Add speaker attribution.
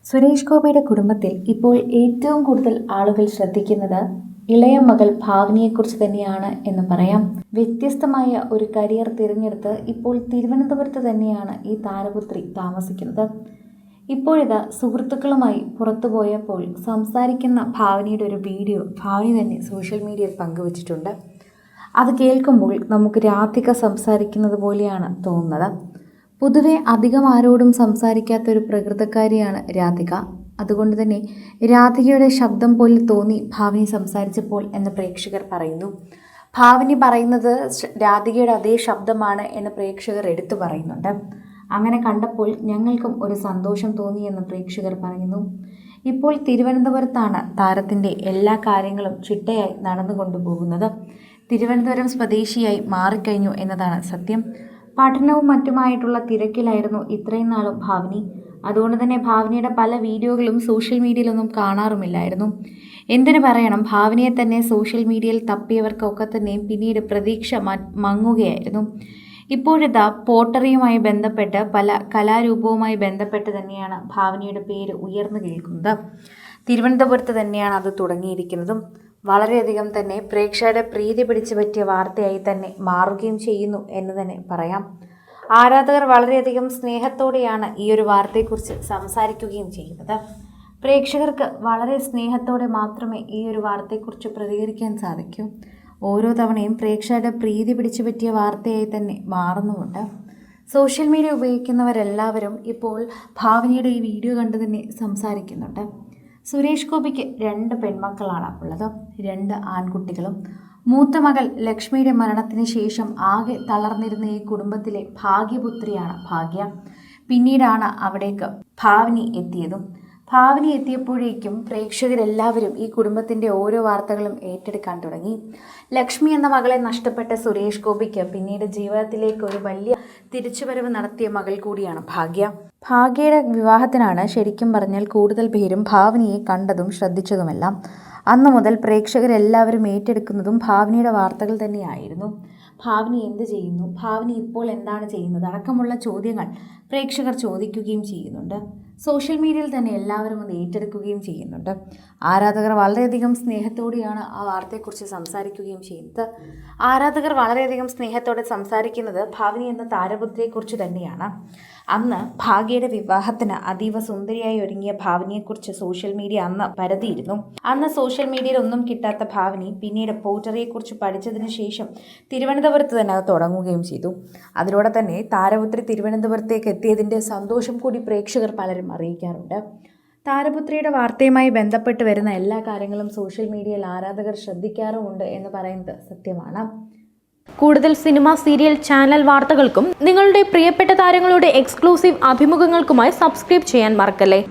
Speaker 1: സുരേഷ് ഗോപിയുടെ കുടുംബത്തിൽ ഇപ്പോൾ ഏറ്റവും കൂടുതൽ ആളുകൾ ശ്രദ്ധിക്കുന്നത് ഇളയ മകൾ ഭാവനയെക്കുറിച്ച് തന്നെയാണ് എന്ന് പറയാം. വ്യത്യസ്തമായ ഒരു കരിയർ തിരഞ്ഞെടുത്ത് ഇപ്പോൾ തിരുവനന്തപുരത്ത് തന്നെയാണ് ഈ താരപുത്രി താമസിക്കുന്നത്. ഇപ്പോഴിതാ സുഹൃത്തുക്കളുമായി പുറത്തുപോയപ്പോൾ സംസാരിക്കുന്ന ഭാവനയുടെ ഒരു വീഡിയോ ഭാവന തന്നെ സോഷ്യൽ മീഡിയയിൽ പങ്കുവച്ചിട്ടുണ്ട്. അത് കേൾക്കുമ്പോൾ നമുക്ക് രാധിക സംസാരിക്കുന്നത് പോലെയാണ് തോന്നുന്നത്. പൊതുവെ അധികം ആരോടും സംസാരിക്കാത്തൊരു പ്രകൃതക്കാരിയാണ് രാധിക. അതുകൊണ്ട് തന്നെ രാധികയുടെ ശബ്ദം പോലെ തോന്നി ഭാവനി സംസാരിച്ചപ്പോൾ എന്ന് പ്രേക്ഷകർ പറയുന്നു. ഭാവനി പറയുന്നത് രാധികയുടെ അതേ ശബ്ദമാണ് എന്ന് പ്രേക്ഷകർ എടുത്തു പറയുന്നുണ്ട്. അങ്ങനെ കണ്ടപ്പോൾ ഞങ്ങൾക്കും ഒരു സന്തോഷം തോന്നിയെന്ന് പ്രേക്ഷകർ പറയുന്നു. ഇപ്പോൾ തിരുവനന്തപുരത്താണ് താരത്തിൻ്റെ എല്ലാ കാര്യങ്ങളും ചിട്ടയായി നടന്നുകൊണ്ടുപോകുന്നത്. തിരുവനന്തപുരം സ്വദേശിയായി മാറിക്കഴിഞ്ഞു എന്നതാണ് സത്യം. പഠനവും മറ്റുമായിട്ടുള്ള തിരക്കിലായിരുന്നു ഇത്രയും നാളും ഭാവനി. അതുകൊണ്ട് തന്നെ ഭാവനിയുടെ പല വീഡിയോകളും സോഷ്യൽ മീഡിയയിലൊന്നും കാണാറുമില്ലായിരുന്നു. എന്തിനു പറയണം, ഭാവനയെ തന്നെ സോഷ്യൽ മീഡിയയിൽ തപ്പിയവർക്കൊക്കെ തന്നെ പിന്നീട് പ്രതീക്ഷ മങ്ങുകയായിരുന്നു. ഇപ്പോഴിതാ പോട്ടറിയുമായി ബന്ധപ്പെട്ട് പല കലാരൂപവുമായി ബന്ധപ്പെട്ട് തന്നെയാണ് ഭാവനയുടെ പേര് ഉയർന്നു കേൾക്കുന്നത്. തിരുവനന്തപുരത്ത് തന്നെയാണ് അത് തുടങ്ങിയിരിക്കുന്നതും. വളരെയധികം തന്നെ പ്രേക്ഷകരുടെ പ്രീതി പിടിച്ചു പറ്റിയ വാർത്തയായി തന്നെ മാറുകയും ചെയ്യുന്നു എന്ന് തന്നെ പറയാം. ആരാധകർ വളരെയധികം സ്നേഹത്തോടെയാണ് ഈ ഒരു വാർത്തയെക്കുറിച്ച് സംസാരിക്കുകയും ചെയ്യുന്നത്. പ്രേക്ഷകർക്ക് വളരെ സ്നേഹത്തോടെ മാത്രമേ ഈ ഒരു വാർത്തയെക്കുറിച്ച് പ്രതികരിക്കാൻ സാധിക്കൂ. ഓരോ തവണയും പ്രേക്ഷകരുടെ പ്രീതി പിടിച്ചു പറ്റിയ വാർത്തയായി തന്നെ മാറുന്നുമുണ്ട്. സോഷ്യൽ മീഡിയ ഉപയോഗിക്കുന്നവരെല്ലാവരും ഇപ്പോൾ ഭാവനയുടെ ഈ വീഡിയോ കണ്ട് തന്നെ സംസാരിക്കുന്നുണ്ട്. സുരേഷ് ഗോപിക്ക് 2 പെൺമക്കളാണ് ഉള്ളത്, 2 ആൺകുട്ടികളും. മൂത്ത മകൾ ലക്ഷ്മിയുടെ മരണത്തിന് ശേഷം ആകെ തളർന്നിരുന്ന ഈ കുടുംബത്തിലെ ഭാഗ്യപുത്രിയാണ് ഭാഗ്യ. പിന്നീടാണ് അവിടേക്ക് ഭാവനി എത്തിയതും. ഭാവനി എത്തിയപ്പോഴേക്കും പ്രേക്ഷകരെല്ലാവരും ഈ കുടുംബത്തിൻ്റെ ഓരോ വാർത്തകളും ഏറ്റെടുക്കാൻ തുടങ്ങി. ലക്ഷ്മി എന്ന മകളെ നഷ്ടപ്പെട്ട സുരേഷ് ഗോപിക്ക് പിന്നീട് ജീവിതത്തിലേക്ക് ഒരു വലിയ തിരിച്ചുവരവ് നടത്തിയ മകൾ കൂടിയാണ് ഭാഗ്യ. ഭാഗ്യയുടെ വിവാഹത്തിനാണ് ശരിക്കും പറഞ്ഞാൽ കൂടുതൽ പേരും ഭാവനിയെ കണ്ടതും ശ്രദ്ധിച്ചതുമെല്ലാം. അന്നു മുതൽ പ്രേക്ഷകരെല്ലാവരും ഏറ്റെടുക്കുന്നതും ഭാവനയുടെ വാർത്തകൾ തന്നെയായിരുന്നു. ഭാവനി എന്ത് ചെയ്യുന്നു, ഭാവനി ഇപ്പോൾ എന്താണ് ചെയ്യുന്നത് അടക്കമുള്ള ചോദ്യങ്ങൾ പ്രേക്ഷകർ ചോദിക്കുകയും ചെയ്യുന്നുണ്ട്. സോഷ്യൽ മീഡിയയിൽ തന്നെ എല്ലാവരും അത് ഏറ്റെടുക്കുകയും ചെയ്യുന്നുണ്ട്. ആരാധകർ വളരെയധികം സ്നേഹത്തോടെയാണ് ആ വാർത്തയെക്കുറിച്ച് സംസാരിക്കുകയും ചെയ്യുന്നത്. ആരാധകർ വളരെയധികം സ്നേഹത്തോടെ സംസാരിക്കുന്നത് ഭാവനി എന്ന താരപുത്രിയെക്കുറിച്ച് തന്നെയാണ്. അന്ന് ഭാഗ്യയുടെ വിവാഹത്തിന് അതീവ സുന്ദരിയായി ഒരുങ്ങിയ ഭാവനിയെക്കുറിച്ച് സോഷ്യൽ മീഡിയ അന്ന് പരതിയിരുന്നു. അന്ന് സോഷ്യൽ മീഡിയയിൽ ഒന്നും കിട്ടാത്ത ഭാവനി പിന്നീട് പോട്ടറിയെക്കുറിച്ച് പഠിച്ചതിന് ശേഷം തിരുവനന്തപുരത്ത് തന്നെ അത് തുടങ്ങുകയും ചെയ്തു. അതിലൂടെ തന്നെ താരപുത്രി തിരുവനന്തപുരത്തേക്ക് എത്തിയതിൻ്റെ സന്തോഷം കൂടി പ്രേക്ഷകർ പലരും അറിയിക്കാറുണ്ട്. താരപുത്രിയുടെ വാർത്തയുമായി ബന്ധപ്പെട്ട് വരുന്ന എല്ലാ കാര്യങ്ങളും സോഷ്യൽ മീഡിയയിൽ ആരാധകർ ശ്രദ്ധിക്കാറുമുണ്ട് എന്ന് പറയുന്നത് സത്യമാണ്.
Speaker 2: കൂടുതൽ സിനിമ, സീരിയൽ, ചാനൽ വാർത്തകൾക്കും നിങ്ങളുടെ പ്രിയപ്പെട്ട താരങ്ങളുടെ എക്സ്ക്ലൂസീവ് അഭിമുഖങ്ങൾക്കുമായി സബ്സ്ക്രൈബ് ചെയ്യാൻ മറക്കല്ലേ.